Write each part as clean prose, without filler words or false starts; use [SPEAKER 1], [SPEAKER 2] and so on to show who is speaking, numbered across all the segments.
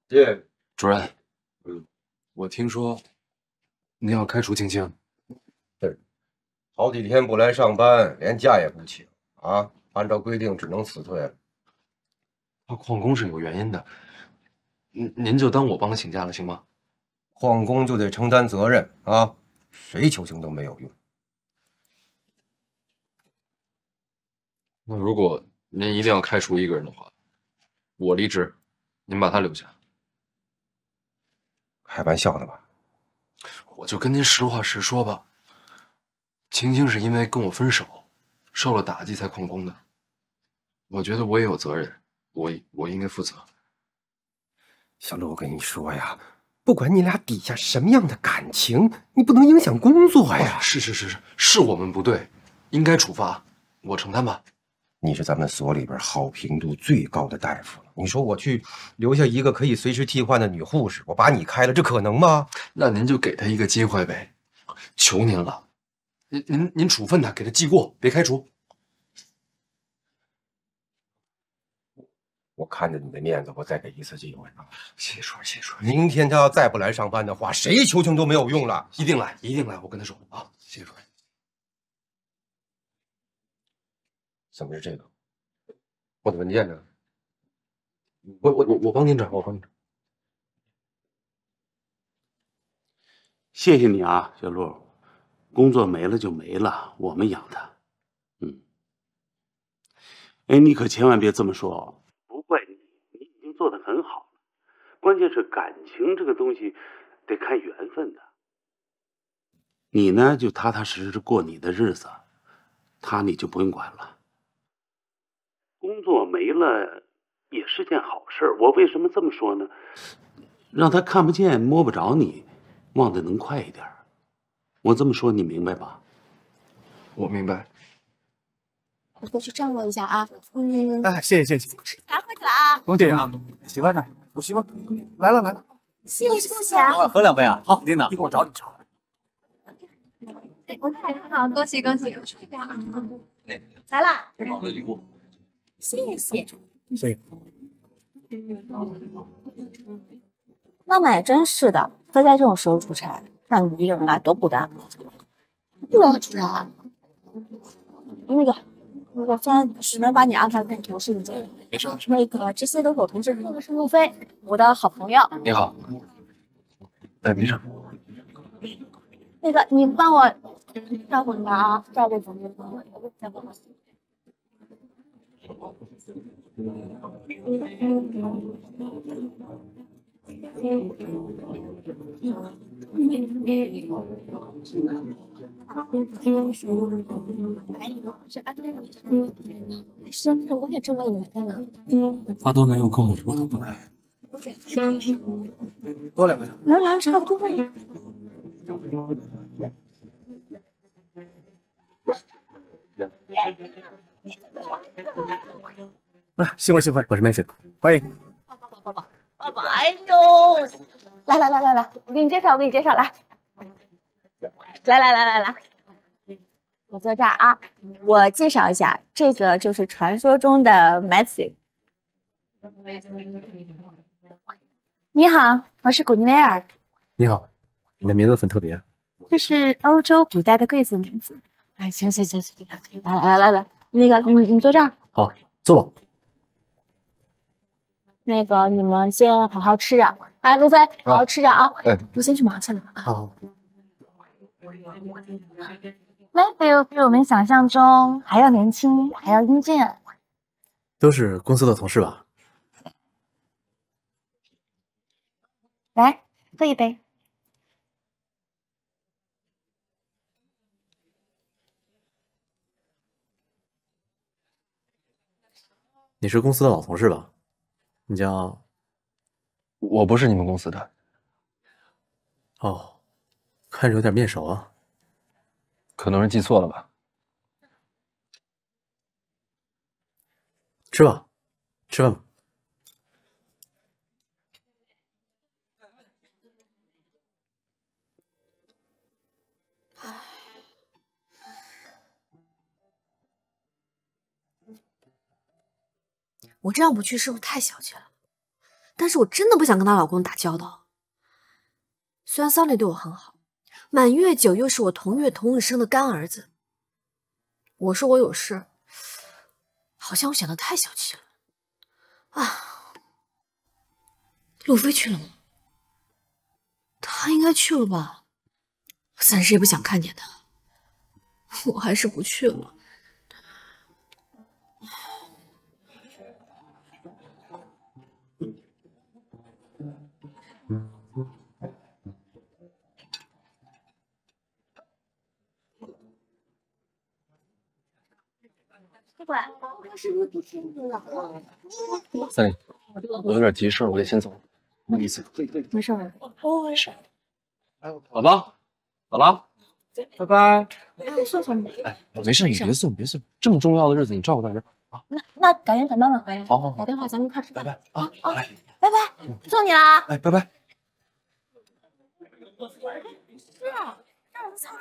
[SPEAKER 1] 对，
[SPEAKER 2] 主任，我听说您要开除青青。
[SPEAKER 1] 是，好几天不来上班，连假也不请啊！按照规定，只能辞退了。
[SPEAKER 2] 他旷工是有原因的，您就当我帮他请假了，行吗？
[SPEAKER 1] 旷工就得承担责任啊，谁求情都没有用。
[SPEAKER 2] 那如果您一定要开除一个人的话，我离职，您把他留下。
[SPEAKER 1] 开玩笑呢吧？
[SPEAKER 2] 我就跟您实话实说吧，青青是因为跟我分手，受了打击才旷工的。我觉得我也有责任，我应该负责。
[SPEAKER 1] 小陆，我跟你说呀，不管你俩底下什么样的感情，你不能影响工作呀。
[SPEAKER 2] 是我们不对，应该处罚，我承担吧。
[SPEAKER 1] 你是咱们所里边好评度最高的大夫了，你说我去留下一个可以随时替换的女护士，我把你开了，这可能吗？
[SPEAKER 2] 那您就给他一个机会呗，求您了，您处分他，给他记过，别开除。
[SPEAKER 1] 我看着你的面子，我再给一次机会啊！
[SPEAKER 2] 谢谢说，
[SPEAKER 1] 明天他要再不来上班的话，谁求情都没有用了。
[SPEAKER 2] 一定来，一定来，我跟他说啊，谢谢主任。
[SPEAKER 1] 怎么是这个？我的文件呢？
[SPEAKER 2] 我帮您找，我帮您找。
[SPEAKER 3] 谢谢你啊，小陆，工作没了就没了，我们养他。哎，你可千万别这么说，不怪你，你已经做得很好了。关键是感情这个东西得看缘分的。你呢，就踏踏实实过你的日子，他你就不用管了。工作没了也是件好事。我为什么这么说呢？让他看不见摸不着你，忘得能快一点。我这么说你明白吧？
[SPEAKER 2] 我明白。
[SPEAKER 4] 我过去张罗一下啊。
[SPEAKER 5] 哎，谢谢。
[SPEAKER 4] 拿回去了啊。
[SPEAKER 5] 龚姐啊，媳妇呢？我媳妇来了。
[SPEAKER 4] 谢谢啊。
[SPEAKER 5] 喝两杯啊。好，琳达，一会儿我找你吃。
[SPEAKER 4] 好，恭喜。来啦。
[SPEAKER 5] 好的礼物。
[SPEAKER 4] 谢谢。
[SPEAKER 6] 妈妈也真是的，非在这种时候出差，让你一个人来多孤单。
[SPEAKER 4] 不能出差。
[SPEAKER 6] 那个，我现在只能把你安排跟同事这里。
[SPEAKER 5] 没事。
[SPEAKER 6] 那个，这些都是我同事，这个是陆飞，我的好朋友。
[SPEAKER 2] 你好。哎，没事。
[SPEAKER 6] 那个，你帮我照顾他啊，照顾总监。我也这么以为的。
[SPEAKER 5] 他都没有跟我说他不来。多两杯。
[SPEAKER 6] 来，差不多了。
[SPEAKER 5] 来，媳妇，我是梅菲，欢迎。
[SPEAKER 6] 爸爸，哎呦，来，我给你介绍，来，我坐这儿啊。我介绍一下，这个就是传说中的 Messi。你好，我是古尼维尔。
[SPEAKER 5] 你好，你的名字很特别。
[SPEAKER 6] 这是欧洲古代的贵族名字。哎，行，来，那个你坐这儿。
[SPEAKER 5] 好，坐吧。
[SPEAKER 6] 那个你们先好好吃着，哎，路飞，好好吃着啊！我先去忙去了啊。
[SPEAKER 5] 好。
[SPEAKER 6] Matthew 比我们想象中还要年轻，还要英俊。
[SPEAKER 5] 都是公司的同事吧？
[SPEAKER 6] 来，喝一杯。
[SPEAKER 5] 你是公司的老同事吧？你叫……
[SPEAKER 2] 我不是你们公司的。
[SPEAKER 5] 哦，看着有点面熟啊。
[SPEAKER 2] 可能是记错了吧。
[SPEAKER 5] 吃吧，吃饭吧。
[SPEAKER 4] 我这样不去是不是太小气了？
[SPEAKER 7] 但是我真的不想跟她老公打交道。虽然桑尼对我很好，满月酒又是我同月同日生的干儿子，我说我有事，好像我想的太小气了啊。路飞去了吗？他应该去了吧，我暂时也不想看见他，我还是不去了。
[SPEAKER 2] 三林，我有点急事，我得先走了，不好意思。
[SPEAKER 7] 没事儿，
[SPEAKER 2] 没事。宝宝，走了，拜拜。
[SPEAKER 6] 送送你。
[SPEAKER 2] 哎，没事，你别送，别送，这么重要的日子你照顾大家啊。
[SPEAKER 6] 那改天等妈妈回来，
[SPEAKER 2] 好，
[SPEAKER 6] 打电话咱们一块吃饭。
[SPEAKER 2] 拜拜啊，来，
[SPEAKER 6] 拜拜，送你啦。
[SPEAKER 2] 哎，拜拜。
[SPEAKER 6] 是啊，让人上课。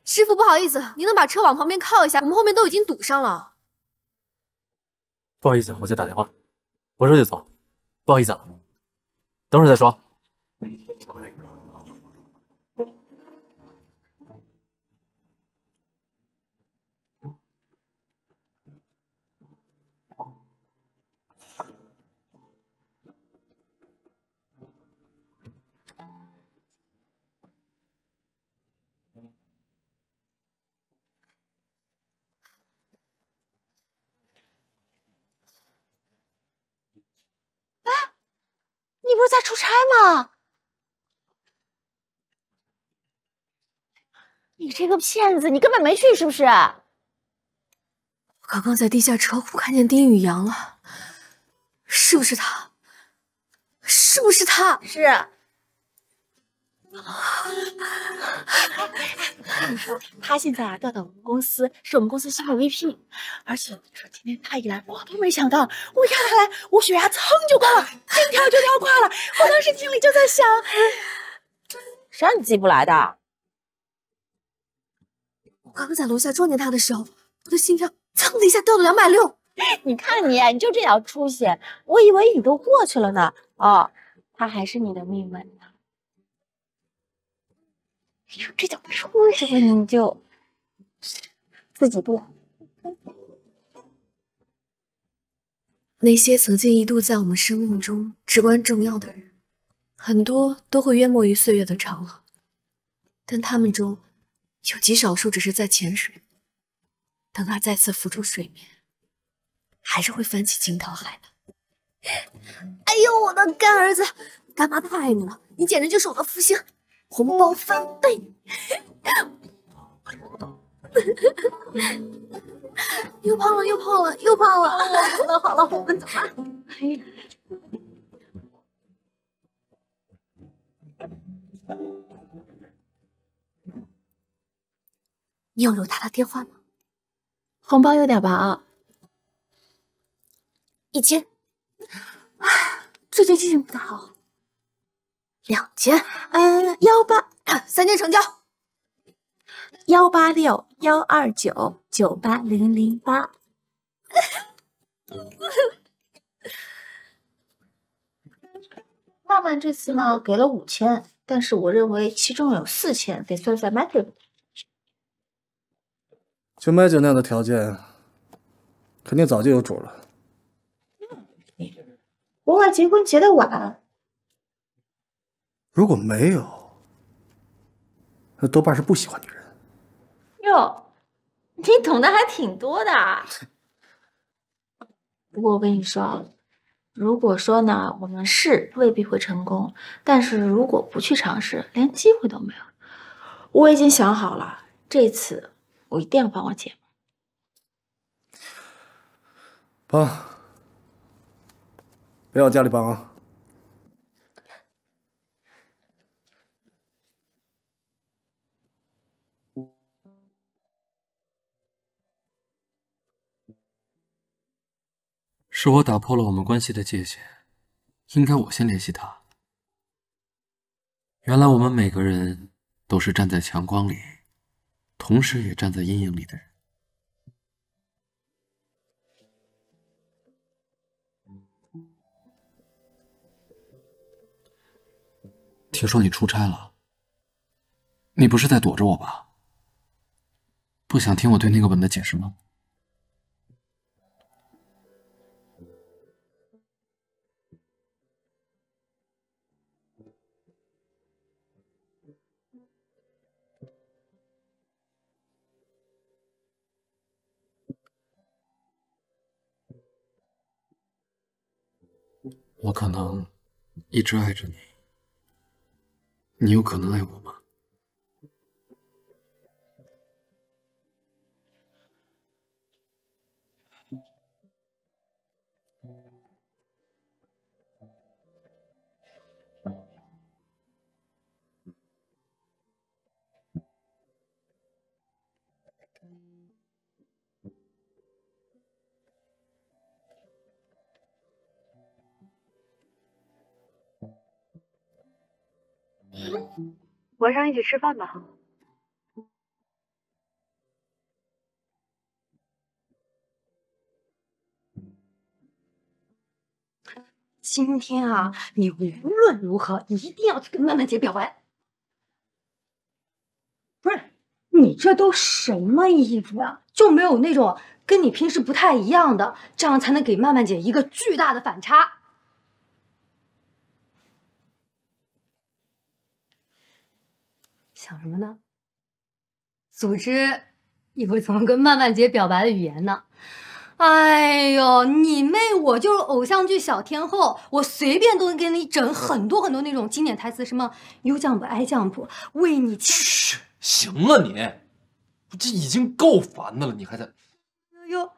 [SPEAKER 7] 师傅，不好意思，您能把车往旁边靠一下？我们后面都已经堵上了。
[SPEAKER 5] 不好意思，我在打电话，我这就走。不好意思啊，等会儿再说。
[SPEAKER 6] 你不是在出差吗？你这个骗子，你根本没去是不是？
[SPEAKER 7] 我刚刚在地下车库看见丁宇阳了，是不是他？是不是他？
[SPEAKER 6] 是。我跟你说，他现在啊调到我们公司，是我们公司新的 VP，而且我跟你说，今天他一来，我都没想到，我看他来，我血压蹭就高了，心跳就跳快了，我当时心里就在想，谁让你自己不来的？
[SPEAKER 7] 我刚刚在楼下撞见他的时候，我的心跳蹭的一下掉了260。
[SPEAKER 6] 你看你，你就这点出息，我以为你都过去了呢。哦，他还是你的命门呢。你说这叫出息吧，你就自己不来。
[SPEAKER 7] 那些曾经一度在我们生命中至关重要的人，很多都会淹没于岁月的长河，但他们中有极少数只是在潜水，等他再次浮出水面，还是会翻起惊涛骇浪。哎呦，我的干儿子，干妈太爱你了，你简直就是我的福星，红包翻倍！又胖了，又胖了，又胖了！好了好了，我们走吧。哎呀，你有留他的电话吗？
[SPEAKER 6] 红包有点薄
[SPEAKER 7] 1000。最近心情不太好。2000。3000成交。
[SPEAKER 6] 186-129-98008。曼曼这次呢给了5000，但是我认为其中有4000得算在 Matthew。
[SPEAKER 8] 就 Matthew 那样的条件，肯定早就有主了。
[SPEAKER 6] 国外结婚结得晚。
[SPEAKER 8] 如果没有，那多半是不喜欢女人。
[SPEAKER 6] 哟，你懂得还挺多的。不过我跟你说，如果说呢，我们试未必会成功，但是如果不去尝试，连机会都没有。我已经想好了，这次我一定要帮我姐。
[SPEAKER 8] 帮，别往家里帮啊。
[SPEAKER 2] 是我打破了我们关系的界限，应该我先联系他。原来我们每个人都是站在强光里，同时也站在阴影里的人。听说你出差了，你不是在躲着我吧？不想听我对那个吻的解释吗？我可能一直爱着你，你有可能爱我吗？
[SPEAKER 7] 晚上一起吃饭吧。
[SPEAKER 6] 今天啊，你无论如何一定要去跟曼曼姐表白。不是，你这都什么衣服呀？就没有那种跟你平时不太一样的，这样才能给曼曼姐一个巨大的反差。想什么呢？组织一会怎么跟曼曼姐表白的语言呢？哎呦，你妹！我就是偶像剧小天后，我随便都能给你整很多很多那种经典台词，什么 “You jump, I jump”，为你
[SPEAKER 2] 嘘，行了你，这已经够烦的了，你还在……
[SPEAKER 6] 哟，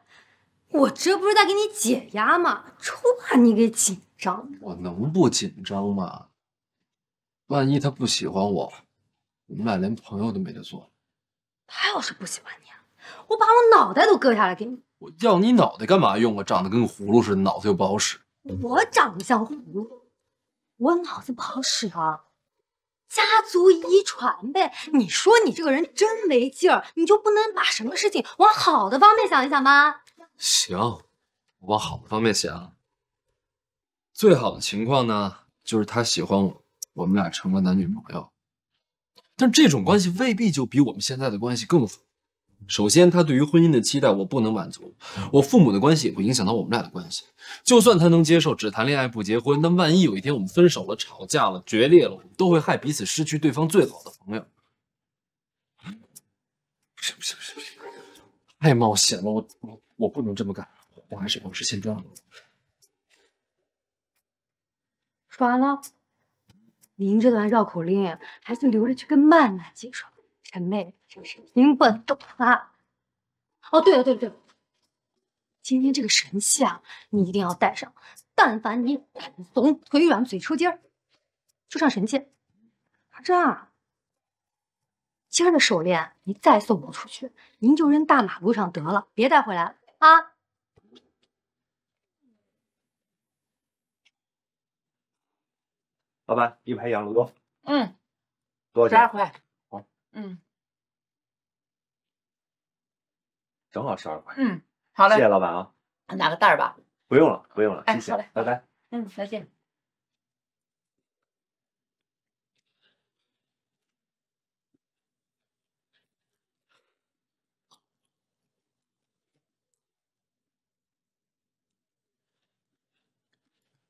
[SPEAKER 6] 我这不是在给你解压吗？就怕你给紧张。
[SPEAKER 2] 我能不紧张吗？万一他不喜欢我，我们俩连朋友都没得做。
[SPEAKER 6] 他要是不喜欢你啊，我把我脑袋都割下来给你。
[SPEAKER 2] 我要你脑袋干嘛用啊？长得跟个葫芦似的，脑子又不好使。
[SPEAKER 6] 我长得像葫芦，我脑子不好使啊，家族遗传呗。你说你这个人真没劲儿，你就不能把什么事情往好的方面想一想吗？
[SPEAKER 2] 行，我往好的方面想。最好的情况呢，就是他喜欢我，我们俩成了男女朋友。但这种关系未必就比我们现在的关系更好。首先，他对于婚姻的期待我不能满足，我父母的关系也会影响到我们俩的关系。就算他能接受只谈恋爱不结婚，但万一有一天我们分手了、吵架了、决裂了，我们都会害彼此失去对方最好的朋友。不行，太冒险了，我不能这么干，我还是保持现状。
[SPEAKER 6] 说完了，您这段绕口令还是留着去跟曼曼姐说。陈妹真是听不懂啊！哦，对了，今天这个神器啊，你一定要带上。但凡你胆怂、腿软、嘴抽筋儿，就上神器。这样，今儿的手链你再送不出去，您就扔大马路上得了，别带回来了啊！
[SPEAKER 1] 老板，一排羊螺。
[SPEAKER 9] 嗯，
[SPEAKER 1] 多少钱？
[SPEAKER 9] 12块。
[SPEAKER 1] 好，
[SPEAKER 9] 嗯
[SPEAKER 1] 正好12块。
[SPEAKER 9] 嗯，好嘞。
[SPEAKER 1] 谢谢老板啊。
[SPEAKER 9] 拿个袋儿吧。
[SPEAKER 1] 不用了，
[SPEAKER 9] 哎，
[SPEAKER 1] 谢谢。
[SPEAKER 9] 好嘞，
[SPEAKER 1] 拜拜。
[SPEAKER 9] 嗯，再见。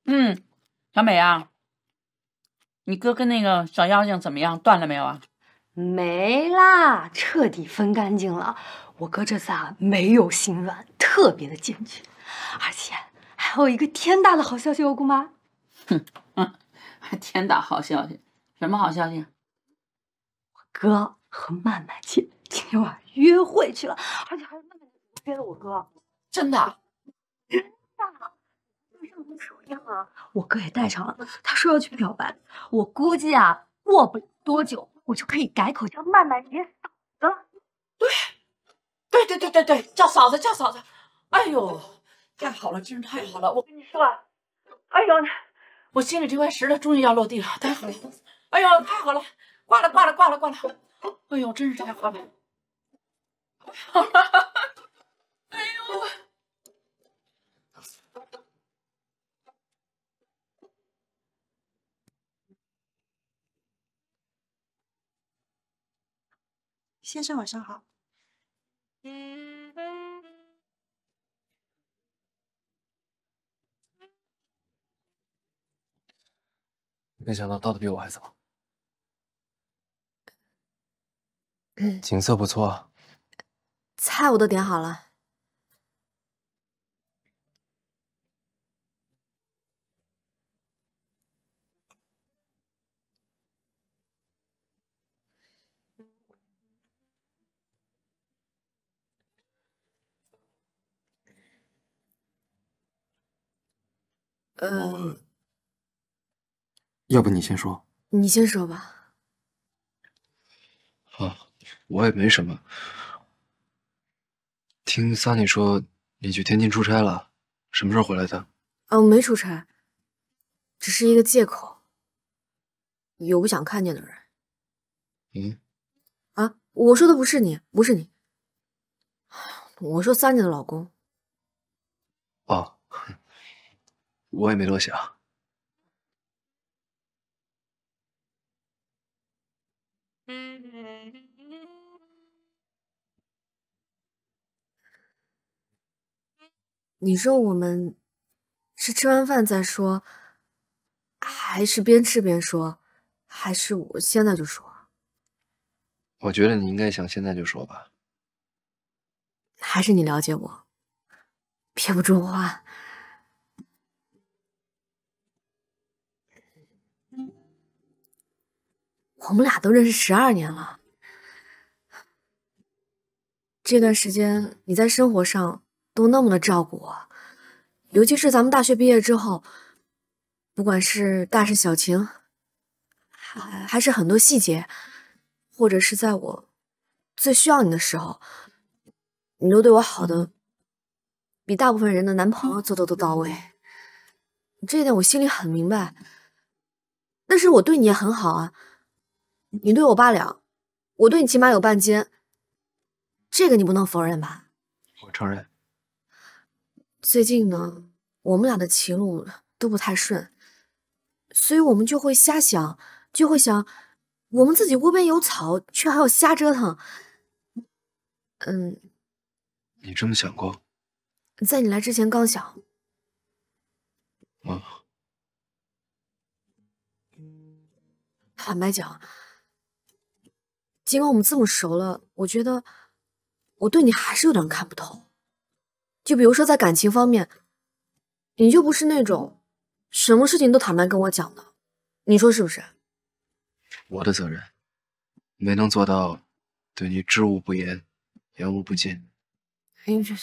[SPEAKER 9] 嗯，小美啊，你哥跟那个小妖精怎么样？断了没有啊？
[SPEAKER 6] 没啦，彻底分干净了。我哥这次啊没有心软，特别的坚决，而且还有一个天大的好消息哦，姑妈。
[SPEAKER 9] 还天大好消息？什么好消息？
[SPEAKER 6] 我哥和曼曼姐今天晚上约会去了，而且还是曼曼姐约了我哥。
[SPEAKER 9] 真的？
[SPEAKER 6] 真的。就像你手一样啊，我哥也带上了，他说要去表白。我估计啊，过不了多久，我就可以改口叫曼曼姐嫂子了。
[SPEAKER 9] 对，叫嫂子。哎呦，太好了，真是太好了！我跟你说啊，哎呦，我心里这块石头终于要落地了，太好了！哎呦，太好了，挂了，挂了，挂了，挂了！哎呦，真是太好了！哎呦！
[SPEAKER 6] 先生晚上好。
[SPEAKER 2] 没想到到的比我还早。
[SPEAKER 1] 景色不错，
[SPEAKER 7] 菜我都点好了。
[SPEAKER 2] 要不你先说。
[SPEAKER 7] 你先说吧。
[SPEAKER 2] 啊，我也没什么。听萨尼说你去天津出差了，什么时候回来的？
[SPEAKER 7] 我没出差，只是一个借口。有不想看见的人。我说的不是你，不是你。我说三姐的老公。
[SPEAKER 2] 哦，我也没多想。
[SPEAKER 7] 你说我们是吃完饭再说，还是边吃边说，还是我现在就说？
[SPEAKER 2] 我觉得你应该想现在就说吧。
[SPEAKER 7] 还是你了解我，撇不住话。我们俩都认识12年了，这段时间你在生活上都那么的照顾我，尤其是咱们大学毕业之后，不管是大事小情，还是很多细节，或者是在我最需要你的时候，你都对我好的比大部分人的男朋友做的都到位。这一点我心里很明白，但是我对你也很好啊。你对我8两，我对你起码有半斤，这个你不能否认吧？
[SPEAKER 2] 我承认。
[SPEAKER 7] 最近呢，我们俩的情路都不太顺，所以我们就会瞎想，就会想我们自己窝边有草，却还要瞎折腾。
[SPEAKER 2] 你这么想过？
[SPEAKER 7] 在你来之前刚想。坦白讲，尽管我们这么熟了，我觉得我对你还是有点看不透。就比如说在感情方面，你就不是那种什么事情都坦白跟我讲的，你说是不是？
[SPEAKER 2] 我的责任，没能做到对你知无不言，言无不尽。
[SPEAKER 7] 这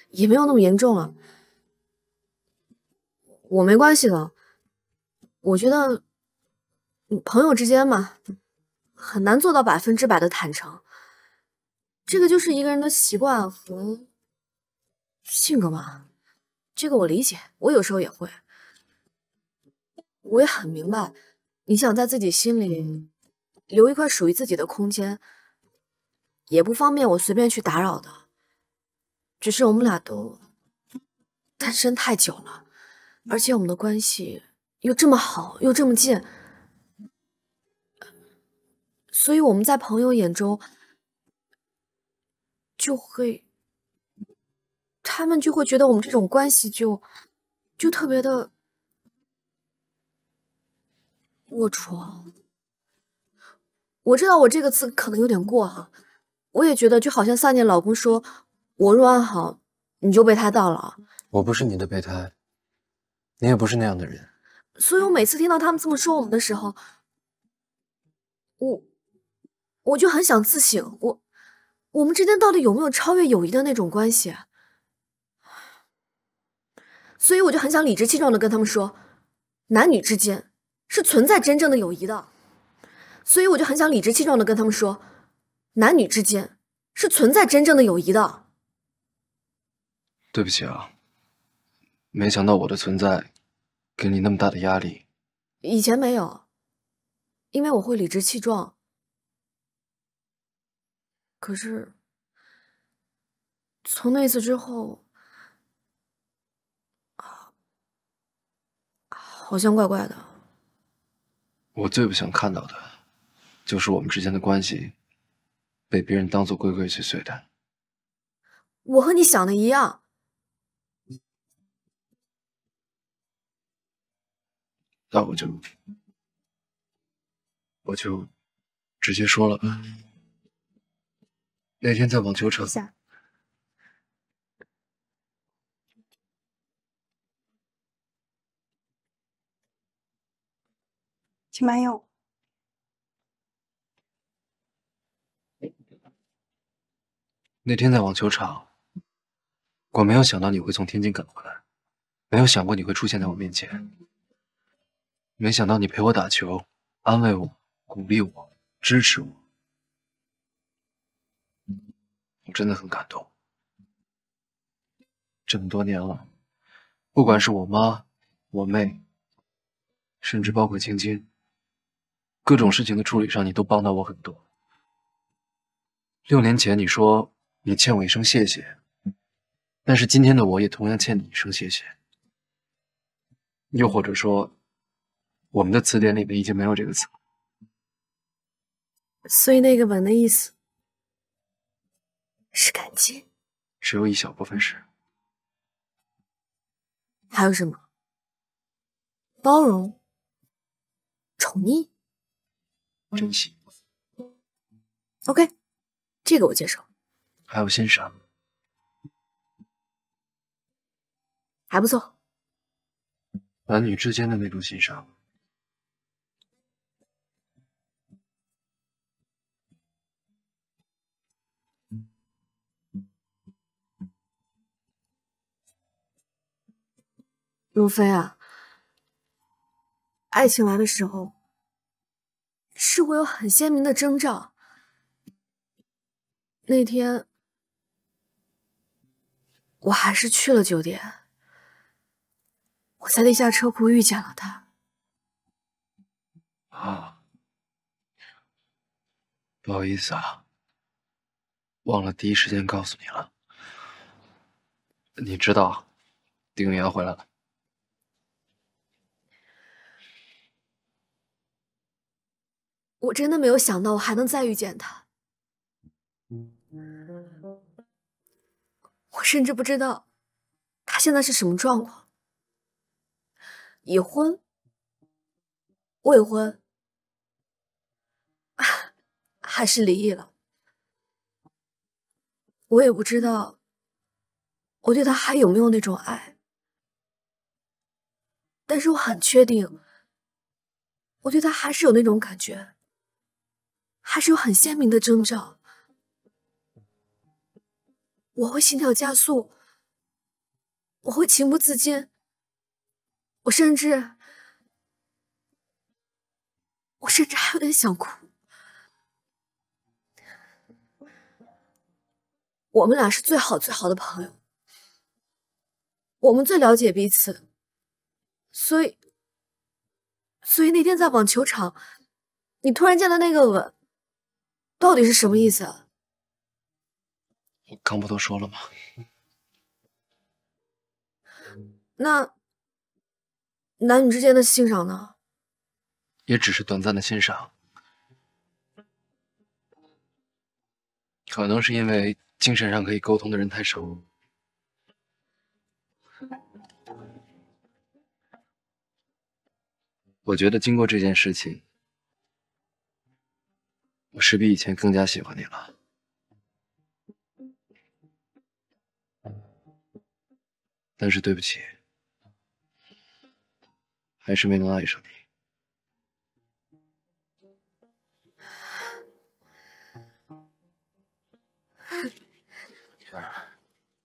[SPEAKER 7] 也没有那么严重了，我没关系的。我觉得朋友之间嘛，很难做到100%的坦诚，这个就是一个人的习惯和性格嘛。这个我理解，我有时候也会。我也很明白，你想在自己心里留一块属于自己的空间，也不方便我随便去打扰的。只是我们俩都单身太久了，而且我们的关系又这么好，又这么近，所以我们在朋友眼中他们就会觉得我们这种关系就特别的龌龊。我知道我这个词可能有点过哈，我也觉得就好像3年老公说我若安好，你就备胎到老。
[SPEAKER 2] 我不是你的备胎，你也不是那样的人。
[SPEAKER 7] 所以我每次听到他们这么说我们的时候，我就很想自省，我们之间到底有没有超越友谊的那种关系？所以我就很想理直气壮的跟他们说，男女之间是存在真正的友谊的。所以我就很想理直气壮的跟他们说，男女之间是存在真正的友谊的。
[SPEAKER 2] 对不起啊，没想到我的存在给你那么大的压力。
[SPEAKER 7] 以前没有，因为我会理直气壮。可是从那次之后，好像怪怪的。
[SPEAKER 2] 我最不想看到的，就是我们之间的关系被别人当做鬼鬼祟祟的。
[SPEAKER 7] 我和你想的一样。
[SPEAKER 2] 那我就直接说了吧。那天在网球场下，
[SPEAKER 10] 请慢用。
[SPEAKER 2] 那天在网球场，我没有想到你会从天津赶回来，没有想过你会出现在我面前，没想到你陪我打球，安慰我，鼓励我，支持我，我真的很感动。这么多年了，不管是我妈、我妹，甚至包括晶晶，各种事情的处理上，你都帮到我很多。6年前你说你欠我一声谢谢，但是今天的我也同样欠你一声谢谢。又或者说，我们的词典里面已经没有这个词。
[SPEAKER 7] 所以那个吻的意思是感激，
[SPEAKER 2] 只有一小部分是。
[SPEAKER 7] 还有什么？包容、宠溺、
[SPEAKER 2] 珍惜。
[SPEAKER 7] OK， 这个我接受。
[SPEAKER 2] 还有欣赏，
[SPEAKER 7] 还不错。
[SPEAKER 2] 男女之间的那种欣赏。
[SPEAKER 7] 如飞啊，爱情来的时候是会有很鲜明的征兆。那天我还是去了酒店，我在地下车库遇见了他。
[SPEAKER 2] 啊，不好意思啊，忘了第一时间告诉你了。你知道丁元回来了。
[SPEAKER 7] 我真的没有想到我还能再遇见他，我甚至不知道他现在是什么状况，已婚、未婚，还是离异了。我也不知道我对他还有没有那种爱，但是我很确定我对他还是有那种感觉，还是有很鲜明的征兆。我会心跳加速，我会情不自禁，我甚至还有点想哭。我们俩是最好的朋友，我们最了解彼此，所以那天在网球场，你突然间的那个吻，到底是什么意思啊？
[SPEAKER 2] 我刚不都说了吗？
[SPEAKER 7] 那男女之间的欣赏呢？
[SPEAKER 2] 也只是短暂的欣赏，可能是因为精神上可以沟通的人太少。我觉得经过这件事情，我是比以前更加喜欢你了。但是对不起，还是没能爱上你。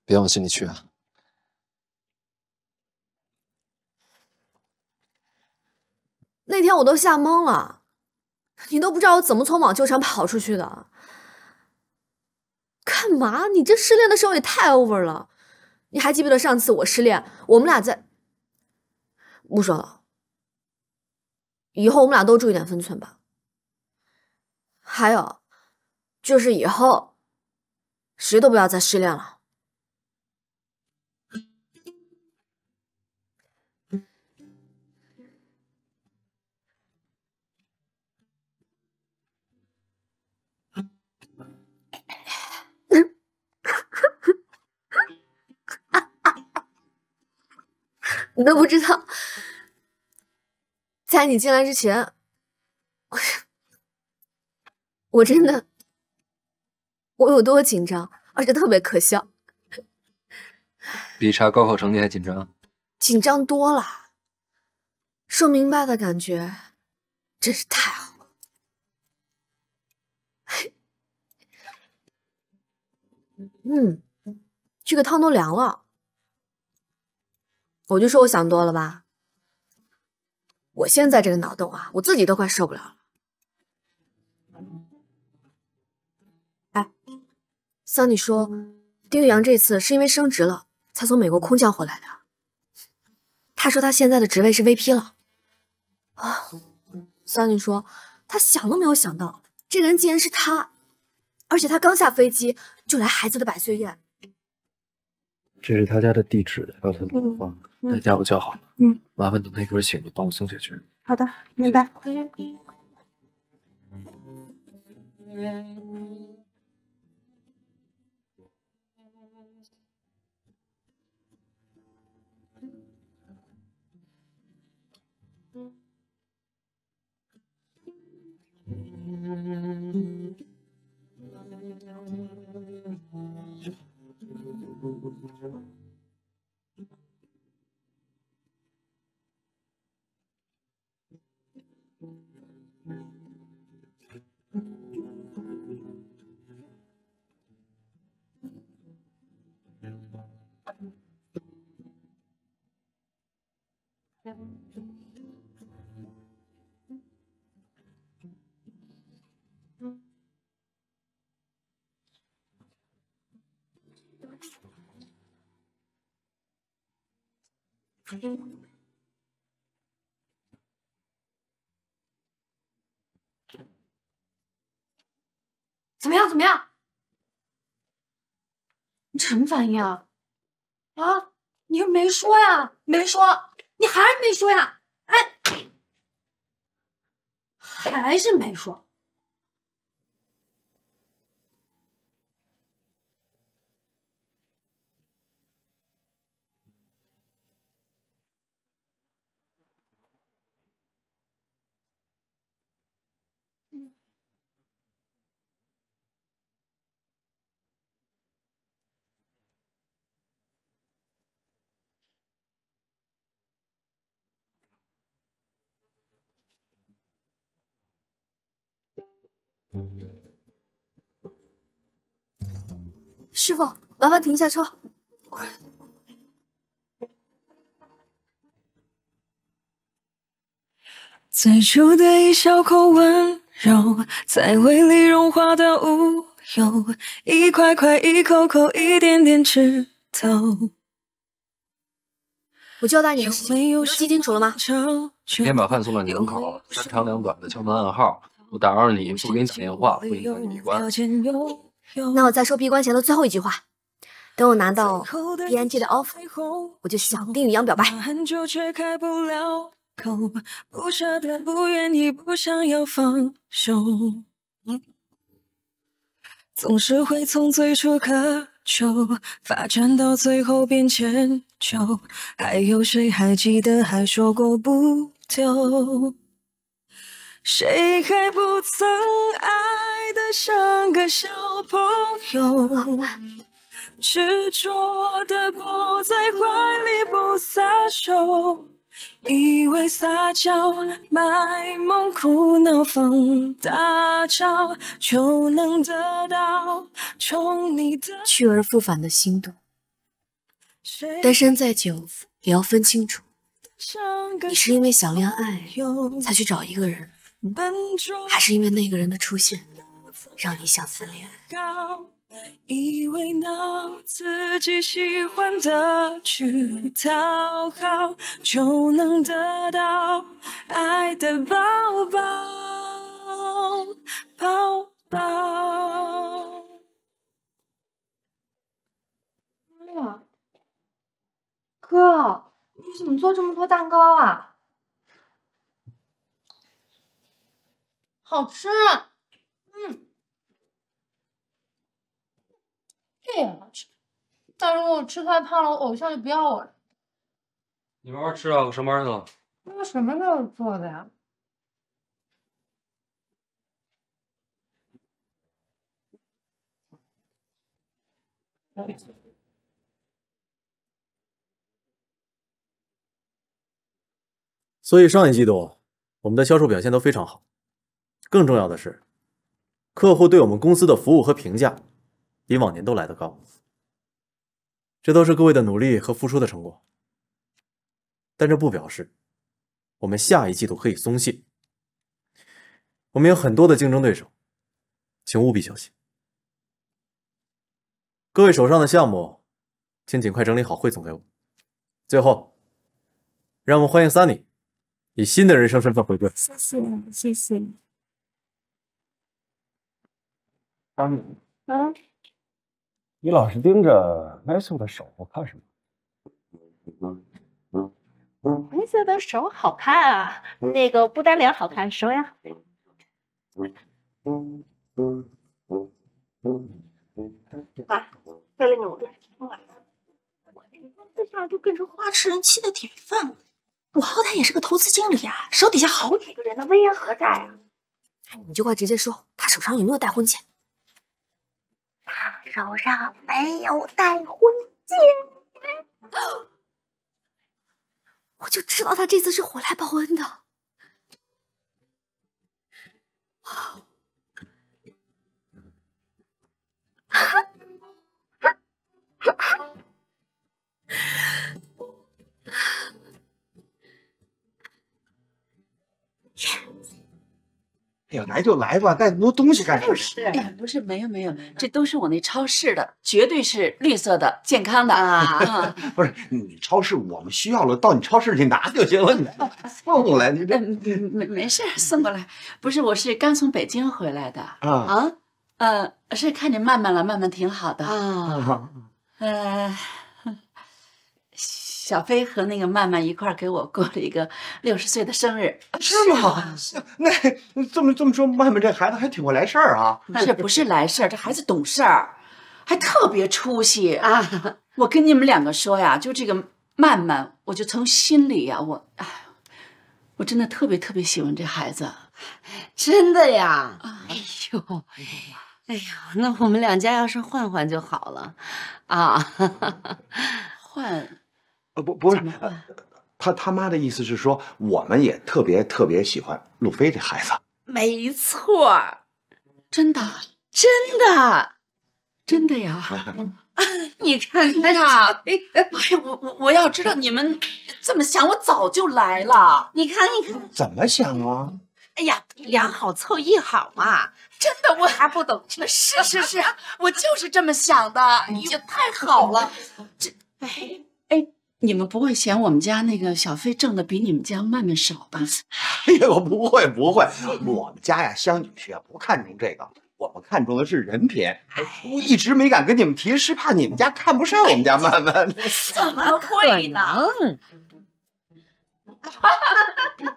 [SPEAKER 2] 别往心里去啊。
[SPEAKER 7] 那天我都吓懵了，你都不知道我怎么从网球场跑出去的。干嘛？你这失恋的时候也太 over 了。你还记不得上次我失恋，我们俩在……不说了，以后我们俩都注意点分寸吧。还有，就是以后谁都不要再失恋了。你都不知道，在你进来之前，我真的我有多紧张，而且特别可笑。
[SPEAKER 2] 比查高考成绩还紧张？
[SPEAKER 7] 紧张多了，说明白的感觉真是太好了。这个汤都凉了，我就说我想多了吧。我现在这个脑洞啊，我自己都快受不了了。哎，桑尼说，丁玉阳这次是因为升职了，才从美国空降回来的。他说他现在的职位是 VP 了。啊，桑尼说他想都没有想到，这个人竟然是他，而且他刚下飞机就来孩子的百岁宴。
[SPEAKER 2] 这是他家的地址，还有他的电话，大家我叫好了。麻烦等他一会儿醒了帮我送下去。
[SPEAKER 6] 好的，明白。
[SPEAKER 9] 怎么样？怎么样？你什么反应啊？啊！你又没说呀？没说，你还是没说呀？哎，还是没说。
[SPEAKER 7] 师傅，麻烦停下车。
[SPEAKER 10] 最初的一小口温柔，在胃里融化的无忧，一块块，一口口，一点点吃透。
[SPEAKER 7] 我交代你的事情，你都记清楚了吗？
[SPEAKER 2] 今天把饭送到你门口，3长2短的敲门暗号。我打扰你，不给你打电话，不影响你闭关。
[SPEAKER 7] 那我再说闭关前的最后一句话。等我拿到 BNT 的 offer， 我就向丁宇阳表白。
[SPEAKER 10] 不舍得，不愿意，不想要放手，总是会从最初渴求发展到最后变迁就，还有谁还记得还说过不丢？谁还不曾爱得像个小朋友，执着的抱在怀里不撒手，以为撒娇卖萌哭闹放大招就能得到宠你的
[SPEAKER 7] 去而复返的心动，单身再久也要分清楚，你是因为想恋爱才去找一个人，还是因为那个人的出现让你想谈恋爱？
[SPEAKER 10] 以为闹自己喜欢的去讨好，就能得到爱的抱抱，抱抱。
[SPEAKER 4] 妈呀，哥，你怎么做这么多蛋糕啊？好吃，这也好吃。但如果我吃太胖了，我偶像就不要我了。
[SPEAKER 2] 你慢慢吃啊，我上班去了。
[SPEAKER 4] 那我什么时候做的呀？
[SPEAKER 5] 所以上一季度我们的销售表现都非常好，更重要的是，客户对我们公司的服务和评价比往年都来得高。这都是各位的努力和付出的成果，但这不表示我们下一季度可以松懈。我们有很多的竞争对手，请务必小心。各位手上的项目，请尽快整理好汇总给我。最后，让我们欢迎 Sunny 以新的人生身份回归。
[SPEAKER 4] 谢谢，谢谢。
[SPEAKER 11] 你老是盯着白秀的手看什么？
[SPEAKER 6] 白色的手好看啊，那个不单脸好看，手也好。啊，为了扭转这下就变成花痴人妻的典范了。我好歹也是个投资经理啊，手底下好几个人呢，威严何在啊？
[SPEAKER 7] 你就快直接说，他手上有没有戴婚戒？
[SPEAKER 6] 他手上没有戴婚戒。
[SPEAKER 7] 我就知道他这次是回来报恩的。
[SPEAKER 11] 哎呀，来就来吧，带那么多东西干什么？
[SPEAKER 9] 哎呀，不是，没有，这都是我那超市的，绝对是绿色的、健康的啊！
[SPEAKER 11] 不是你超市，我们需要了，到你超市去拿就行了。你送过来，你这
[SPEAKER 9] 没事，送过来。不是，我是刚从北京回来的是看见曼曼了，曼曼挺好的啊。小飞和那个曼曼一块儿给我过了一个60岁的生日，
[SPEAKER 11] 是吗？那这么说，曼曼这孩子还挺会来事儿啊。
[SPEAKER 9] 不是来事儿，这孩子懂事儿，还特别出息啊！我跟你们两个说呀，就这个曼曼，我就从心里呀，我真的特别喜欢这孩子。
[SPEAKER 12] 真的呀？哎呦，那我们两家要是换就好了啊！
[SPEAKER 9] 换。
[SPEAKER 11] 不是，他妈的意思是说，我们也特别喜欢路飞这孩子。
[SPEAKER 9] 没错，真的呀！
[SPEAKER 12] 你看
[SPEAKER 9] 哎呀，我要知道你们这么想，我早就来了。
[SPEAKER 12] 你看，
[SPEAKER 11] 怎么想啊？
[SPEAKER 12] 哎呀，2好凑1好嘛！
[SPEAKER 9] 真的，我
[SPEAKER 12] 还不懂。
[SPEAKER 9] 是，我就是这么想的。也太好了，你们不会嫌我们家那个小飞挣的比你们家曼曼少吧？
[SPEAKER 11] 哎呀，不会，我们家呀，香女婿啊不看重这个，我们看重的是人品。我一直没敢跟你们提，是怕你们家看不上我们家曼曼。
[SPEAKER 9] 怎么会呢？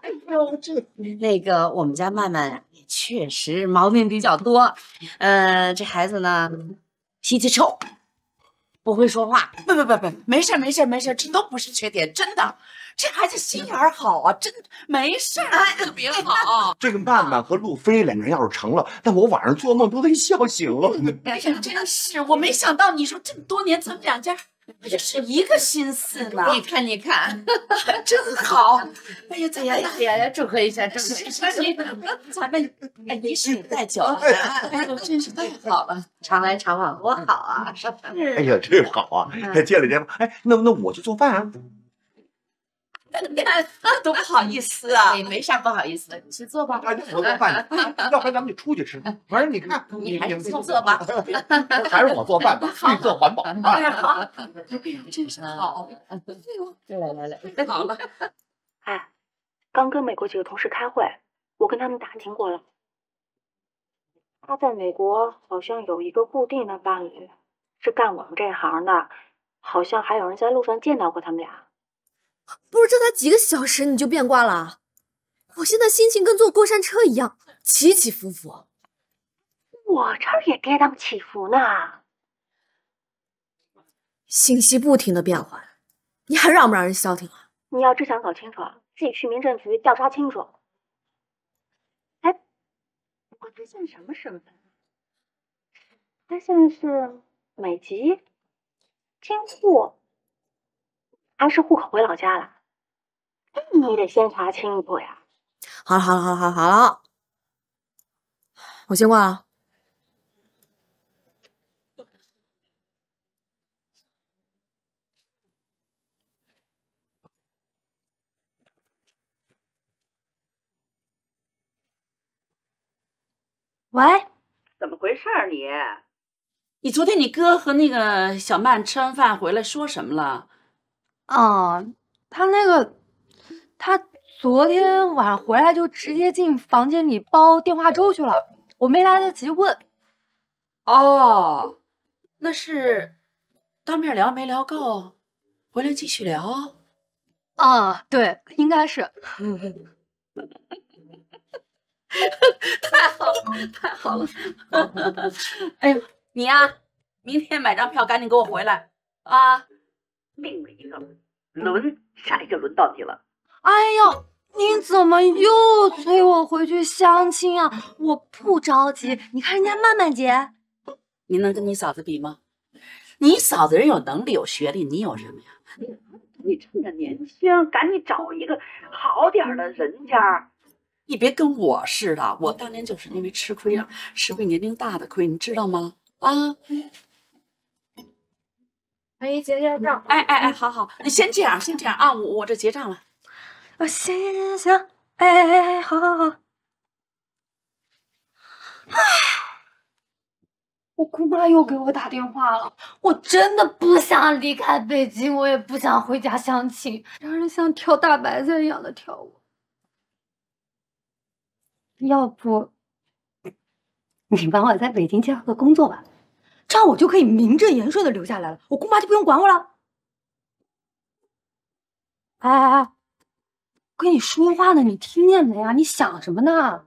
[SPEAKER 12] 哎呦，那个我们家曼曼也确实毛病比较多，这孩子呢脾气臭。不会说话，
[SPEAKER 9] 不，没事，这都不是缺点，真的。这孩子心眼儿好啊，真没事，特别好。
[SPEAKER 11] 这个曼曼和路飞两人要是成了，那我晚上做梦都得笑醒了。
[SPEAKER 9] 哎呀，真是，我没想到，你说这么多年咱们两家是一个心思呢。
[SPEAKER 12] 你看，
[SPEAKER 9] 真好。哎呀，
[SPEAKER 12] 祝贺一下，
[SPEAKER 9] 咱们以水代酒，哎呦，真是太好了，
[SPEAKER 12] 常来常往多好啊！
[SPEAKER 11] 哎呀，真好啊！见了。哎，那我去做饭啊。
[SPEAKER 9] 多不好意思啊！
[SPEAKER 12] 没啥不好意思的，你去坐吧。
[SPEAKER 11] 我做饭，要不然咱们就出去吃。反正你看，
[SPEAKER 12] 你还是去做吧。
[SPEAKER 11] 还是我做饭吧，绿色环保啊。
[SPEAKER 9] 好，真是好。
[SPEAKER 12] 来，
[SPEAKER 9] 好了。
[SPEAKER 6] 哎，刚跟美国几个同事开会，我跟他们打听过了，他在美国好像有一个固定的伴侣，是干我们这行的，好像还有人在路上见到过他们俩。
[SPEAKER 7] 不是，这才几个小时你就变卦了？我现在心情跟坐过山车一样，起起伏伏。
[SPEAKER 6] 我这儿也跌宕起伏呢。
[SPEAKER 7] 信息不停的变换，你还让不让人消停啊？
[SPEAKER 6] 你要真想搞清楚，自己去民政局调查清楚。哎，我这现在什么身份？他现在是美籍、监护，还是户口回老家了？你得先查清楚呀。
[SPEAKER 7] 好了，我先挂了。
[SPEAKER 6] 喂，
[SPEAKER 9] 怎么回事儿你？你昨天你哥和那个小曼吃完饭回来说什么了？
[SPEAKER 4] 他昨天晚上回来就直接进房间里煲电话粥去了，我没来得及问。
[SPEAKER 9] 哦，那是当面聊没聊够，回来继续聊。
[SPEAKER 4] 对，应该是。
[SPEAKER 9] 太好了！哎呦，你呀，明天买张票，赶紧给我回来啊！
[SPEAKER 6] 另了一个轮，下来就轮到你了。
[SPEAKER 4] 哎呦，你怎么又催我回去相亲啊？我不着急，你看人家曼曼姐，
[SPEAKER 9] 你能跟你嫂子比吗？你嫂子人有能力有学历，你有什么呀？
[SPEAKER 6] 你趁着年轻，赶紧找一个好点的人家。
[SPEAKER 9] 你别跟我似的，我当年就是因为吃亏啊，吃亏年龄大的亏，你知道吗？啊！
[SPEAKER 4] 哎，结账。
[SPEAKER 9] 哎，好，你先这样啊，我这结账了。
[SPEAKER 4] 行，哎，好。唉，我姑妈又给我打电话了，我真的不想离开北京，我也不想回家相亲，让人像跳大白菜一样的跳我。要不，你帮我在北京介绍个工作吧，这样我就可以名正言顺的留下来了，我姑妈就不用管我了。哎，跟你说话呢，你听见没啊？你想什么呢？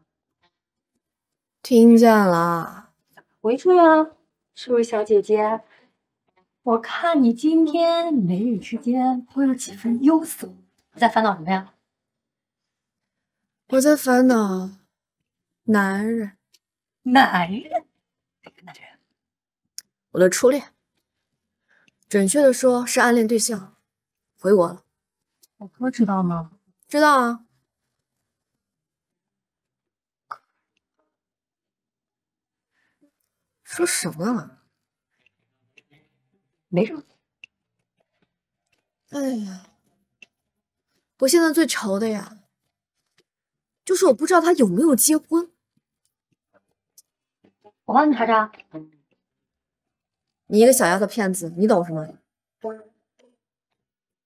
[SPEAKER 7] 听见了。
[SPEAKER 4] 回去呀，这位小姐姐，我看你今天眉宇之间颇有几分忧色，你在烦恼什么呀？
[SPEAKER 7] 我在烦恼男人。
[SPEAKER 4] 男人？哪个男人？
[SPEAKER 7] 我的初恋，准确的说是暗恋对象，回国了。
[SPEAKER 4] 我哥知道吗？
[SPEAKER 7] 知道啊。说什么啊？
[SPEAKER 4] 没什么。
[SPEAKER 7] 哎呀，我现在最愁的呀，就是我不知道他有没有结婚。
[SPEAKER 4] 我帮你查查。
[SPEAKER 7] 你一个小丫头片子，你懂什么？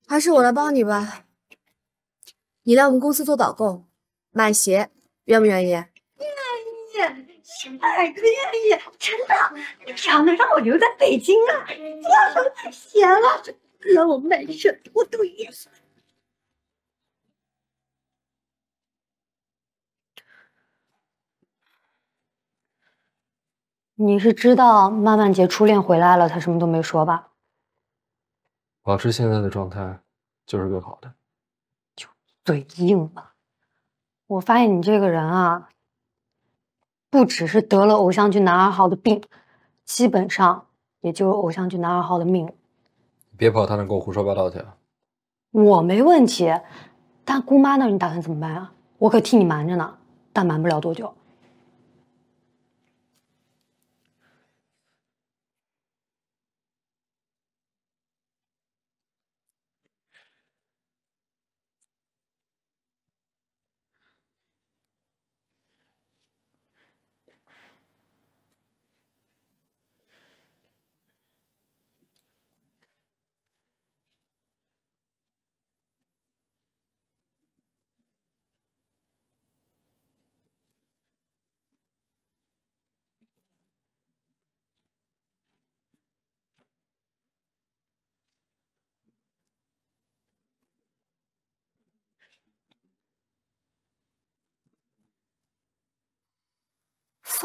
[SPEAKER 7] 还是我来帮你吧。你来我们公司做导购，卖鞋，愿不愿意？
[SPEAKER 4] 愿意，100%愿意，真的。你只要能让我留在北京啊，不要说卖鞋了，让我卖身我都愿意。你是知道曼曼姐初恋回来了，她什么都没说吧？
[SPEAKER 2] 保持现在的状态就是最好的。
[SPEAKER 4] 就嘴硬了。我发现你这个人啊，不只是得了偶像剧男2号的病，基本上也就是偶像剧男2号的命了。
[SPEAKER 2] 别跑他那给我胡说八道去啊！
[SPEAKER 4] 我没问题，但姑妈那儿你打算怎么办啊？我可替你瞒着呢，但瞒不了多久。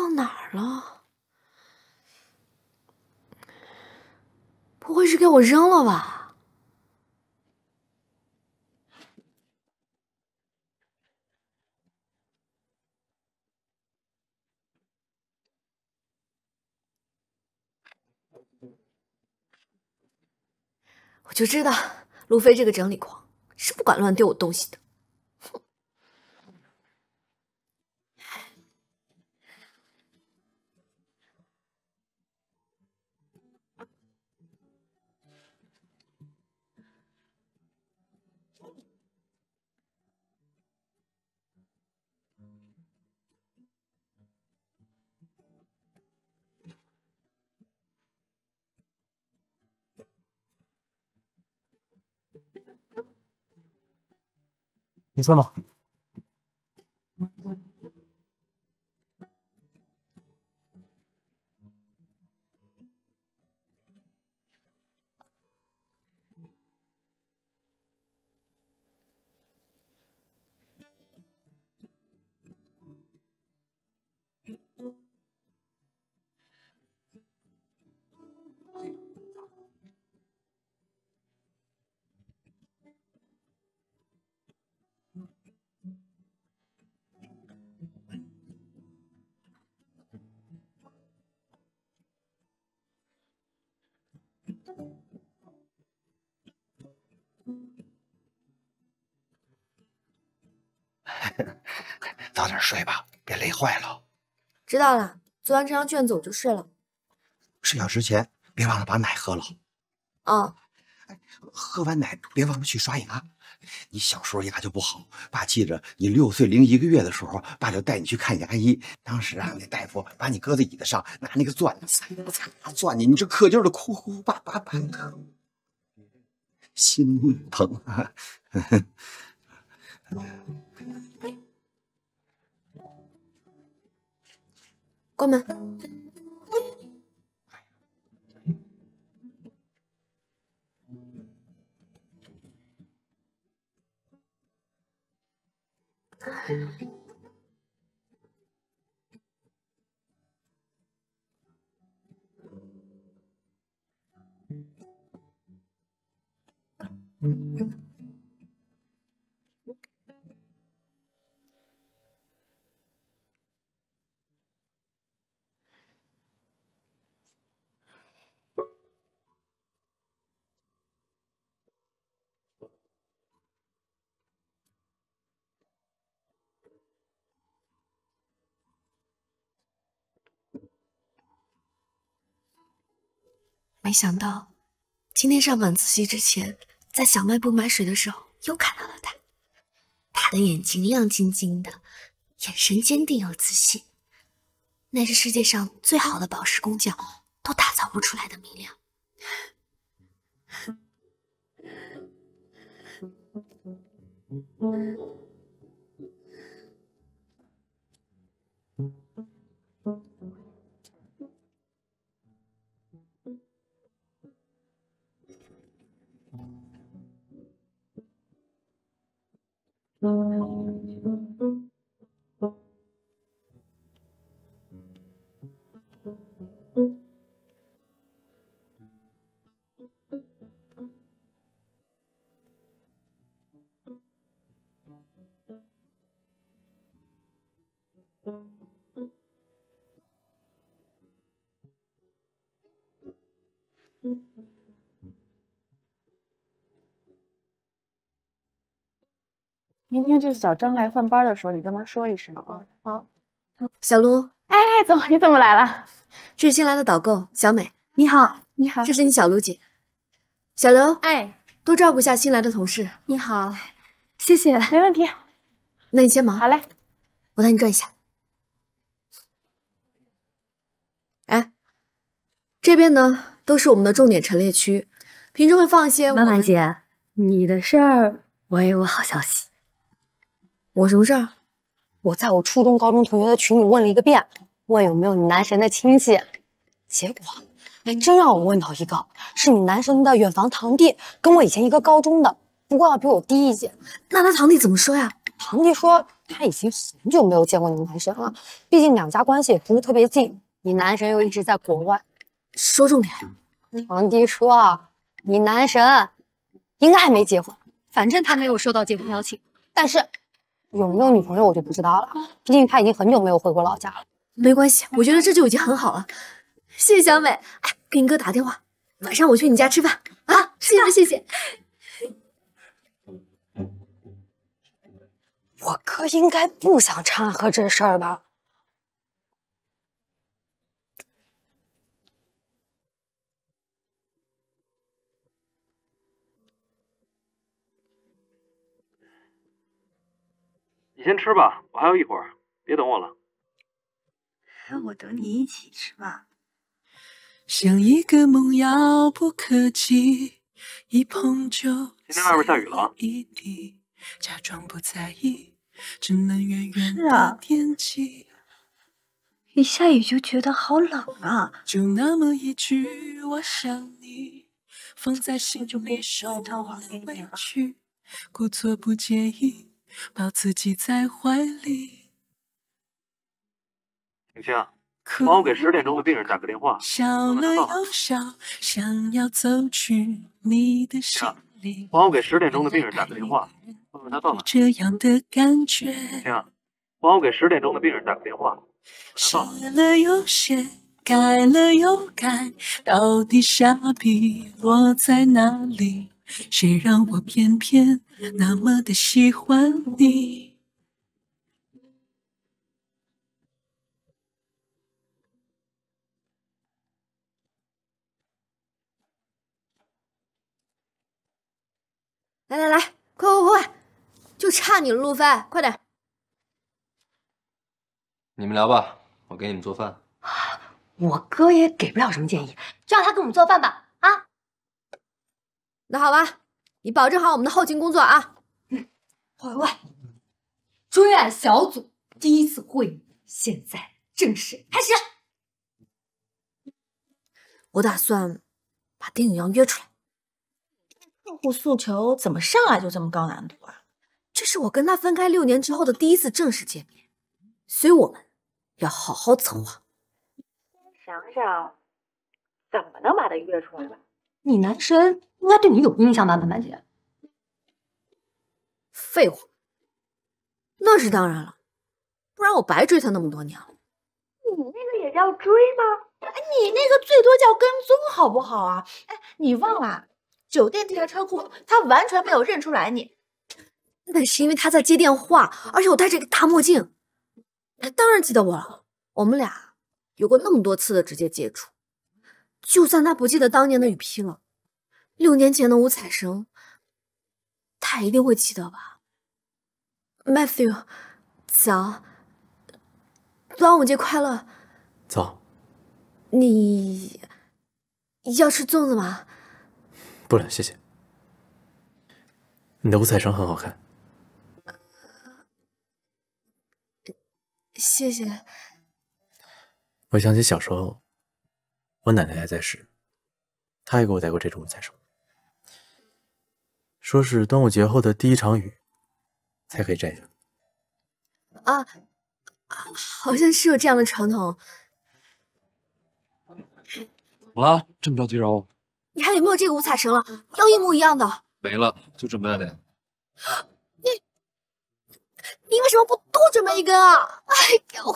[SPEAKER 7] 到哪儿了？不会是给我扔了吧？我就知道路飞这个整理狂是不管乱丢我东西的。
[SPEAKER 13] 你算吧。
[SPEAKER 11] 早点睡吧，别累坏了。
[SPEAKER 7] 知道了，做完这张卷子我就睡了。
[SPEAKER 11] 睡觉之前别忘了把奶喝了。
[SPEAKER 7] 哦，
[SPEAKER 11] 喝完奶别忘了去刷牙。你小时候牙就不好，爸记着你6岁零1个月的时候，爸就带你去看牙医。当时啊，那大夫把你搁在椅子上，拿那个钻擦钻你，你这可劲儿的哭哭叭叭叭的，心疼啊！
[SPEAKER 7] 关门。没想到，今天上晚自习之前，在小卖部买水的时候，又看到了他。他的眼睛亮晶晶的，眼神坚定又自信，那是世界上最好的宝石工匠都打造不出来的明亮。
[SPEAKER 6] 明天就是小张来换班的时候，你跟他说一声啊。好，
[SPEAKER 7] 小卢，
[SPEAKER 6] 哎，总，你怎么来了？
[SPEAKER 7] 这是新来的导购小美，
[SPEAKER 6] 你好，你好，
[SPEAKER 7] 这是你小卢姐。小刘，
[SPEAKER 6] 哎，
[SPEAKER 7] 多照顾一下新来的同事。
[SPEAKER 6] 你好，谢谢，没问题。
[SPEAKER 7] 那你先忙。
[SPEAKER 6] 好嘞，
[SPEAKER 7] 我带你转一下。哎，这边呢都是我们的重点陈列区，平时会放一些。
[SPEAKER 4] 曼曼姐，你的事儿我也有好消息。
[SPEAKER 7] 我什么事儿？
[SPEAKER 4] 我在我初中、高中同学的群里问了一个遍，问有没有你男神的亲戚，结果还真让我问到一个，是你男神的远房堂弟，跟我以前一个高中的，不过要比我低一届。
[SPEAKER 7] 那他堂弟怎么说呀？
[SPEAKER 4] 堂弟说他已经很久没有见过你男神了，毕竟两家关系也不是特别近，你男神又一直在国外。
[SPEAKER 7] 说重点。
[SPEAKER 4] 皇帝说啊，你男神应该还没结婚，反正他没有收到结婚邀请。但是有没有女朋友我就不知道了，毕竟他已经很久没有回过老家了。
[SPEAKER 7] 没关系，我觉得这就已经很好了。谢谢小美，哎，给你哥打电话，晚上我去你家吃饭啊！谢谢谢谢。
[SPEAKER 4] 我哥应该不想掺和这事儿吧？
[SPEAKER 13] 你先吃吧，我还有一会儿，别等我了。
[SPEAKER 6] 那我等你一起吃吧。
[SPEAKER 10] 像一个梦遥不可及，一碰就
[SPEAKER 13] 今天外面下雨了。
[SPEAKER 10] 一滴，假装不在意，只能远远的惦记。
[SPEAKER 6] 一下雨就觉得好冷啊！
[SPEAKER 10] 就那么一句我想你，放在心里受委屈，故作不介意，抱自己在怀里。
[SPEAKER 13] 晴晴，帮我给10点钟的病人打个电话。
[SPEAKER 10] 笑了又笑，想要走去你的心里。
[SPEAKER 13] 帮我给10点钟的病人打个电话，问问他到哪。
[SPEAKER 10] 这样的感觉。
[SPEAKER 13] 晴晴，帮我给10点钟的病人打个电话。
[SPEAKER 10] 写了又写，改了又改，到底下笔落在哪里？谁让我偏偏那么的喜欢你？
[SPEAKER 7] 来来来，快，就差你了，路飞，快点！
[SPEAKER 2] 你们聊吧，我给你们做饭。
[SPEAKER 4] 我哥也给不了什么建议，就让他给我们做饭吧。啊，
[SPEAKER 7] 那好吧，你保证好我们的后勤工作啊。
[SPEAKER 4] 喂，专案小组第一次会议现在正式开始。
[SPEAKER 7] 我打算把丁宇阳约出来。
[SPEAKER 6] 客户诉求怎么上来就这么高难度啊？
[SPEAKER 7] 这是我跟他分开6年之后的第一次正式见面，所以我们要好好策划。
[SPEAKER 6] 想想怎么能把他约出来吧？
[SPEAKER 4] 你男神应该对你有印象吧，满满姐？
[SPEAKER 7] 废话，那是当然了，不然我白追他那么多年了。
[SPEAKER 6] 你那个也叫追吗？哎，你那个最多叫跟踪，好不好啊？哎，你忘了酒店地下车库，他完全没有认出来你。
[SPEAKER 7] 那是因为他在接电话，而且我戴着一个大墨镜，他当然记得我了。我们俩有过那么多次的直接接触，就算他不记得当年的雨披了，6年前的五彩绳，他一定会记得吧 ？Matthew， 早，端午节快乐。
[SPEAKER 5] 早。
[SPEAKER 7] 你要吃粽子吗？
[SPEAKER 5] 不了，谢谢。你的五彩绳很好看。
[SPEAKER 7] 谢谢。
[SPEAKER 5] 我想起小时候，我奶奶还在时，她也给我戴过这种五彩绳，说是端午节后的第一场雨才可以摘下。
[SPEAKER 7] 啊，好像是有这样的传统。
[SPEAKER 2] 怎么了？这么着急揉？
[SPEAKER 7] 你还有没有这个五彩绳了？要一模一样的。
[SPEAKER 2] 没了，就这么大点。
[SPEAKER 7] 你为什么不多准备一根啊？哎呦！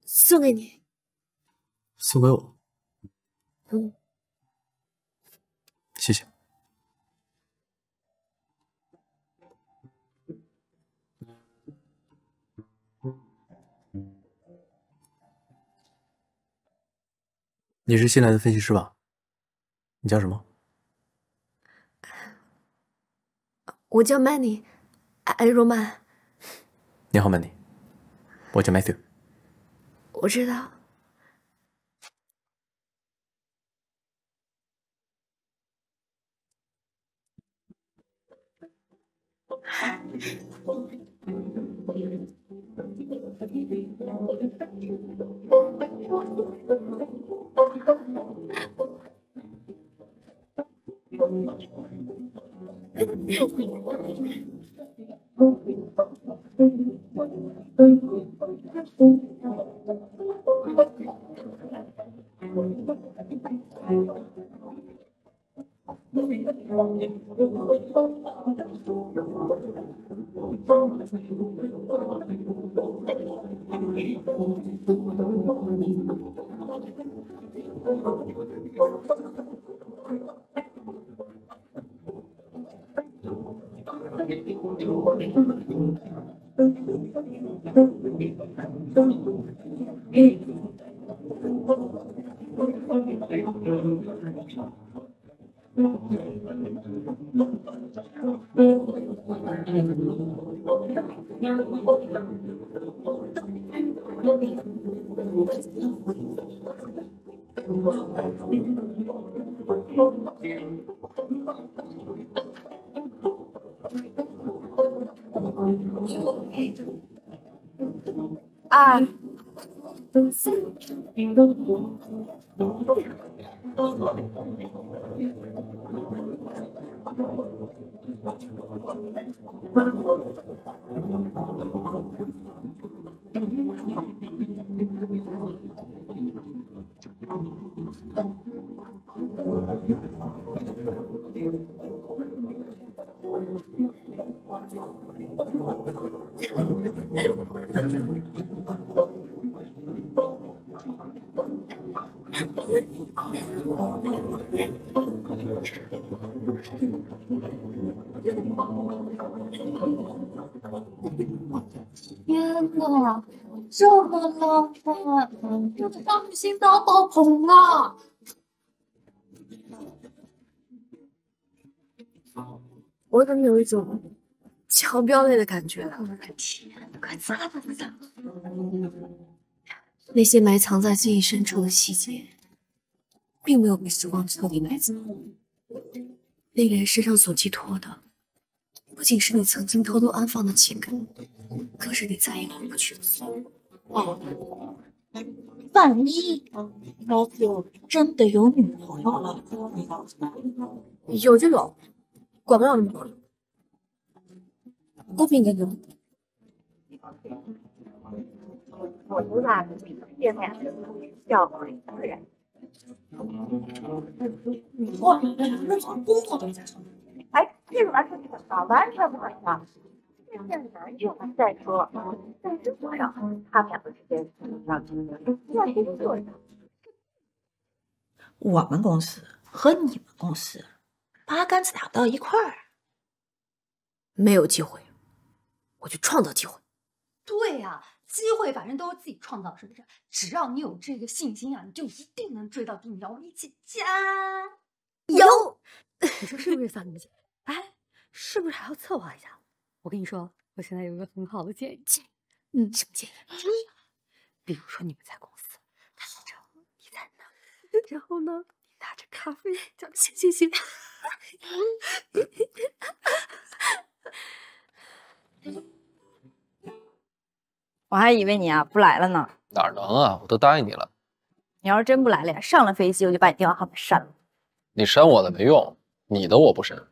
[SPEAKER 7] 送给你。
[SPEAKER 5] 送给我？谢谢。你是新来的分析师吧？你叫什么？
[SPEAKER 7] 我叫 Manny， 艾若曼。
[SPEAKER 5] 你好，Manny， 我叫 Matthew。
[SPEAKER 7] 我知道。
[SPEAKER 14] 天呐，这么浪漫，这个少女心脏爆棚了！
[SPEAKER 7] 我怎么有一种想飙泪的感觉？
[SPEAKER 14] 我的天，快砸吧砸！
[SPEAKER 7] 那些埋藏在记忆深处的细节，并没有被时光彻底埋葬。那个人身上所寄托的，不仅是你曾经偷偷安放的情感，更是你再也回不去的所有。
[SPEAKER 14] 万一老九真的有女朋友了，
[SPEAKER 7] 有就有，管不了那么多。公平点有。
[SPEAKER 14] 我觉得现在要自然。哇，那场工作都在上面。哎，这个完全不可能，完全不可能。现在男就还在说，在生活上他们两个之间要竞争，在工作上，我们公司和你们公司八竿子打不到一块儿。
[SPEAKER 7] 没有机会，我去创造机会。
[SPEAKER 4] 对呀，机会反正都是自己创造，是不是？只要你有这个信心啊，你就一定能追到第一，我们一起加
[SPEAKER 7] 有。
[SPEAKER 4] 你说是不是，小女姐？哎，是不是还要策划一下？我跟你说，我现在有一个很好的建议。
[SPEAKER 7] 什么建议？
[SPEAKER 4] 比如说你们在公司，他在这，你在那，然后呢，你拿着咖啡，叫行。
[SPEAKER 15] 我还以为你啊不来了呢。
[SPEAKER 2] 哪能啊，我都答应你了。
[SPEAKER 15] 你要是真不来了呀，上了飞机我就把你电话号码删了。
[SPEAKER 2] 你删我的没用，你的我不删。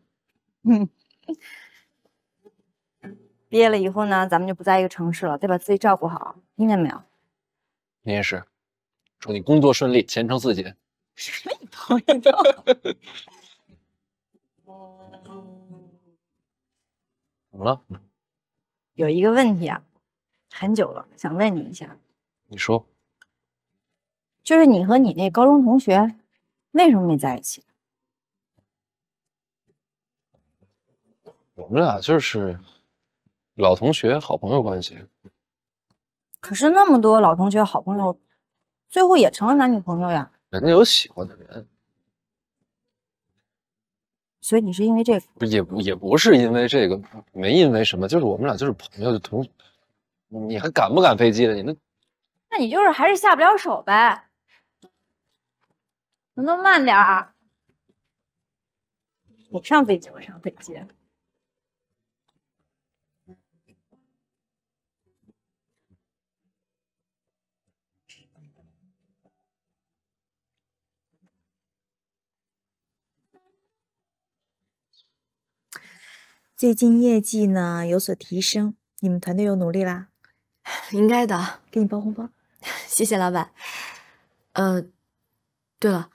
[SPEAKER 15] 毕业了以后呢，咱们就不在一个城市了，得把自己照顾好，听见没有？
[SPEAKER 2] 你也是，祝你工作顺利，前程似锦。
[SPEAKER 15] 什么朋友的？
[SPEAKER 2] 怎么了？
[SPEAKER 15] 有一个问题啊，很久了，想问你一下。
[SPEAKER 2] 你说。
[SPEAKER 15] 就是你和你那高中同学，为什么没在一起？
[SPEAKER 2] 我们俩就是老同学、好朋友关系。
[SPEAKER 15] 可是那么多老同学、好朋友，最后也成了男女朋友呀。
[SPEAKER 2] 人家有喜欢的人。
[SPEAKER 15] 所以你是因为这个？
[SPEAKER 2] 也不是因为这个，没因为什么，就是我们俩就是朋友，就同。你还赶不赶飞机了？你
[SPEAKER 15] 那你就是还是下不了手呗。能不能慢点儿？你上飞机，我上飞机。最近业绩呢有所提升，你们团队有努力啦？
[SPEAKER 7] 应该的，
[SPEAKER 15] 给你包红包。
[SPEAKER 7] 谢谢老板。对了，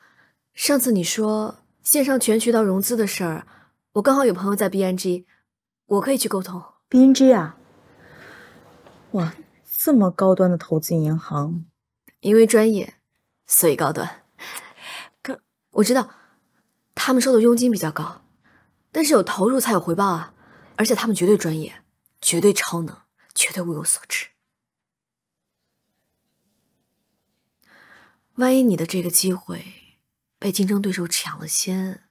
[SPEAKER 7] 上次你说线上全渠道融资的事儿，我刚好有朋友在 BNG， 我可以去沟通。
[SPEAKER 15] BNG 啊？哇，这么高端的投资银行，
[SPEAKER 7] 因为专业，所以高端。可我知道，他们收的佣金比较高，但是有投入才有回报啊！而且他们绝对专业，绝对超能，绝对物有所值。万一你的这个机会被竞争对手抢了先，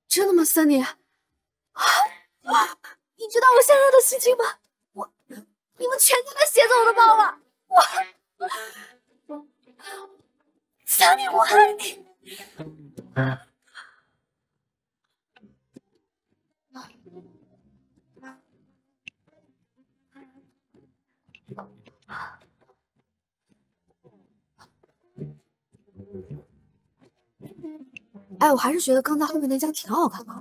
[SPEAKER 7] 真的吗，Sunny？你知道我现在的心情吗？你们全都在写走我的包了，Sunny， 我爱你。哎，我还是觉得刚才后面那家挺好看的。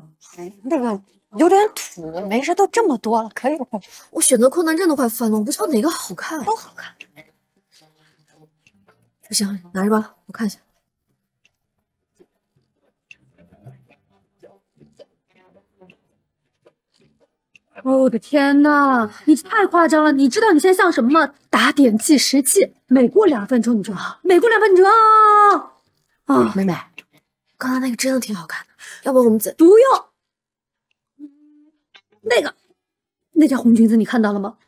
[SPEAKER 4] 那个有点土，没事，都这么多了，可以了。
[SPEAKER 7] 我选择困难症都快犯了，我不知道哪个好看。
[SPEAKER 4] 都好看。
[SPEAKER 7] 不行，拿着吧，我看一下。
[SPEAKER 4] 哦，我的天呐，你太夸张了！你知道你现在像什么吗？打点计时器，每过2分钟你就好，每过2分钟啊！
[SPEAKER 7] 妹妹，刚才那个真的挺好看的，要不我们
[SPEAKER 4] 不用。那条红裙子你看到了吗？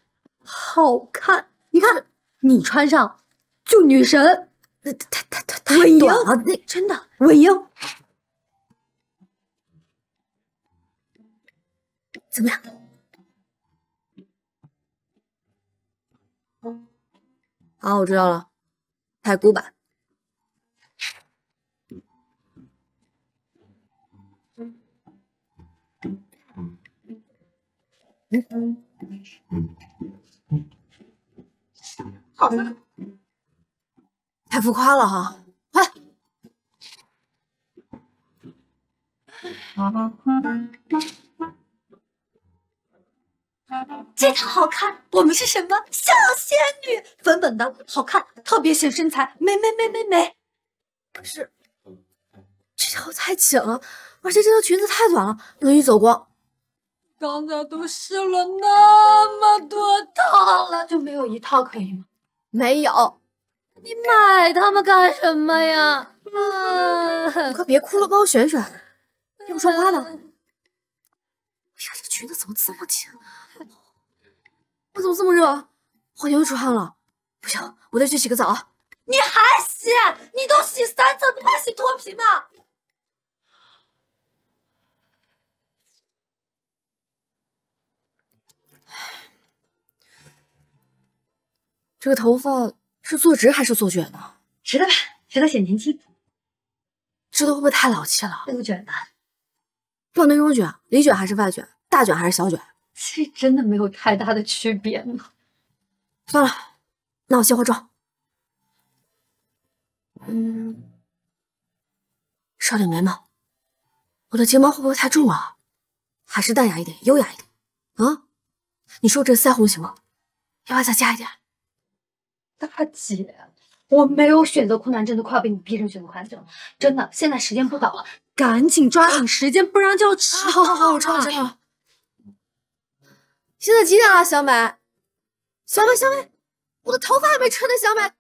[SPEAKER 4] 好看，你看你穿上就女神。
[SPEAKER 7] 太短了，那
[SPEAKER 4] 真的稳赢。
[SPEAKER 7] 怎么样？好，我知道了，太古板。太浮夸了哈！快！
[SPEAKER 4] 这套好看，我们是什么小仙女？粉粉的，好看，特别显身材，美。
[SPEAKER 7] 可是这条太紧了，而且这条裙子太短了，容易走光。
[SPEAKER 4] 刚才都试了那么多套了，就没有一套可以吗？
[SPEAKER 7] 没有。
[SPEAKER 4] 你买它们干什么呀？
[SPEAKER 7] 你快别哭了，帮我选选，要不穿花的。哎呀，这裙子怎么这么紧？我怎么这么热？好像又出汗了。不行，我得去洗个澡啊！
[SPEAKER 4] 你还洗？你都洗3次，你还洗脱皮吗？
[SPEAKER 7] 这个头发是做直还是做卷呢？
[SPEAKER 4] 直的吧，直的显年轻。
[SPEAKER 7] 直的会不会太老气了？
[SPEAKER 4] 不卷的。
[SPEAKER 7] 要哪种卷？里卷还是外卷？大卷还是小卷？
[SPEAKER 4] 其实真的没有太大的区别呢。
[SPEAKER 7] 算了，那我先化妆。烧点眉毛。我的睫毛会不会太重了？还是淡雅一点，优雅一点？啊？你说这腮红行吗？要不要再加一点？
[SPEAKER 4] 大姐，我没有选择困难症，都快要被你逼成选择困难症了。真的，现在时间不早了，赶紧抓紧时间，不然就要迟到了。
[SPEAKER 7] 好，我知道了。现在几点了，小美？小美，我的头发还没吹呢，小美。